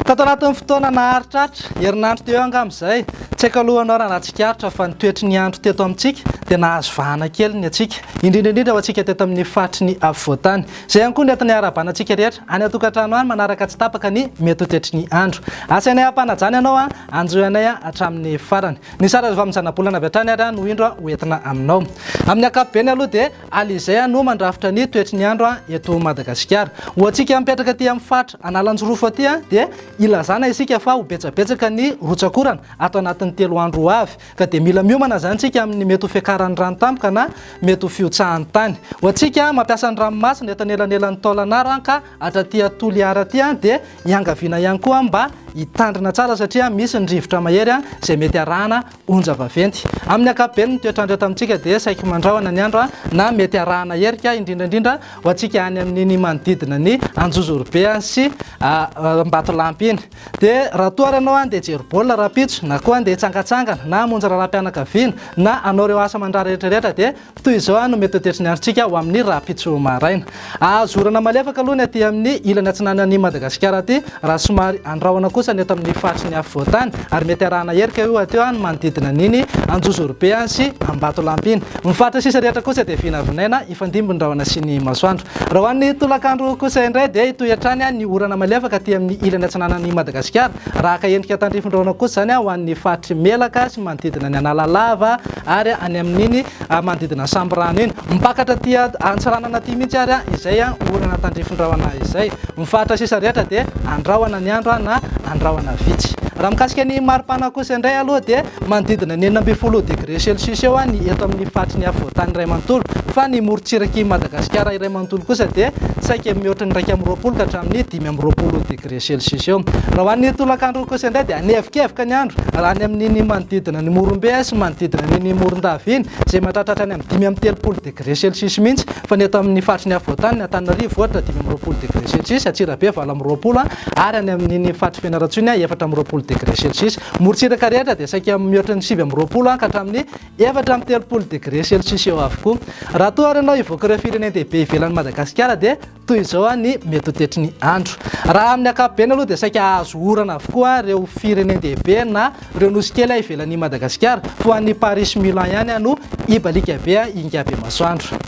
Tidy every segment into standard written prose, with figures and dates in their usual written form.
Tato anatin'ny fotoana naharitratra herinandro teo angamizay tsy haiko alohanao raha nahatsikaritra fa nitoetry ny andro teto amintsika dia nahazo vahana kely ny atsika indrindra ho antsika teto amin'ny fatry ny afovoantany izay ihany koa ny entin'ny arabanantsika rehetra any atokantrano any manaraka tsy tapaka ny mety ho toetry ny andro asainay ampanajany ianao anjoanay hatramin'ny farany ny sara avy amin'ny zanabolana avy hatrany ary no indro hoentina aminao amin'ny ankapobeny aloha dia alizay no mandrafitra ny toetry ny andro eto Madagasikara ho antsika mipetraka aty amin'ny fatra analanjorofo aty dia ilazana isika fa ho betsabetsaka ny rotsakorana ato anatin'ny 3 andro avy ka dia mila miomana zany tsika amin'ny mety ho fiakaran'ny rano tampoka na mety ho fiotsahan'ny tany ho antsika mampiasa ny ranomasina eto anelanelan'ny taolanara ka hatraty Toliara aty dia iangaviana ihany koa mba hitandrina tsara satria misy ny rivotra mahery izay mety arahana onja vaventy amin'ny ankapobeny ny toetrandro eto amintsika dia saika mandrahona ny andro na mety arahana herika indrindra ho antsika any amin'ny manodidina ny Anjozorobe sy Ambatolampy iny dia raha toa ianao dia jery baolina rapitso na koa dia hitsangatsangana na monja raharaham-pianakaviana na anao ireo asa mandra rehetrarehetra dia toy izao no mety hotetry ny androntsika ho amin'ny rapitso maraina azorana malefaka aloha ny aty amin'ny ilany atsinanan'ny Madagasikara aty raha somary andrahoana kosa ny eto amin'ny fatry ny afovoantany ary mety arahana herika io ateo ny manodidina niny Anjozorobe sy Ambatolampy iny mifatra sisa rehetra kosa dia vinavinaina ifandimby ny rahona sy ny masoandro raha ho an'ny tolakandro kosa indray dia itoetrany ny orana malefaka aty amin'ny ilany atsinanan'ny Madagasikara raha ka endrika tandrifondrahona kosa zany ho an'ny fatry melaka sy manodidina ny Analalava ary any amin'iny manodidina Samborano iny mipakatra aty Antsiranana aty mihitsy ary izay orana tandrifondrahona izay mifatra sisa rehetra dia andrahoana ny andro na andrahoana vitsy raha mikasika ny maripana kosa indray aloha dia manodidina ny 40 degré celsius eo ny eto amin'ny fatry ny afovoantany iray manontolo fa ny morontsiraky Madagasikara iray manontolo kosa dia saika mihoatra ny 220 ka hatramin'ny 520 degré celsius eo raha ho an'ny tolakandro kosa indray dia anevikevoka ny andro raha any amin'ny manodidina ny Morombe sy manodidina ny Morondava iny izay mahatratratra any amin'ny 530 degré celsius mihitsy fa ny eto amin'ny fatry ny afovoantany Antananarivo ohatra 520 degré celsius Atsirabe 20 ary any amin'ny fatry Fianarantsoa 420 degré celsius morontsiraka rehetra dia saika mihoatra ny 720 ka hatramin'ny 430 degré celsius eo avokoa raha toa ary ianao ivoaka ireo firenendehibe ivelan'ny Madagasikara dia toy izao ny mety ho tetry ny andro raha amin'ny ankapobeny aloha dia saika azo orana avokoa ireo firenendehibe na ireo nosy kely ivelan'ny Madagasikara fa an'ny Paris Milan ihany no ibalika be ingabe masoandro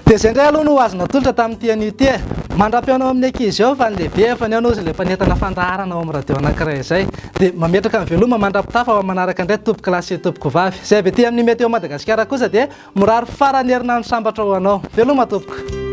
dia izay indray aloha no azona tolotra tamin'ity an'ity mandra-piaonao amin'ny ankizy ao fa ny lehibe efa ny ao izy ilay mpanentana fandaharana ao amin'ny radio anankiray izay dia mametraka ny veloma mandra-pitafa ao manaraka indray tompoko lasy sy tompoko vavy izay avy aty amin'ny mety eo Madagasikara kosa dia mirary farany herinandro sambatra ho anao veloma tompoko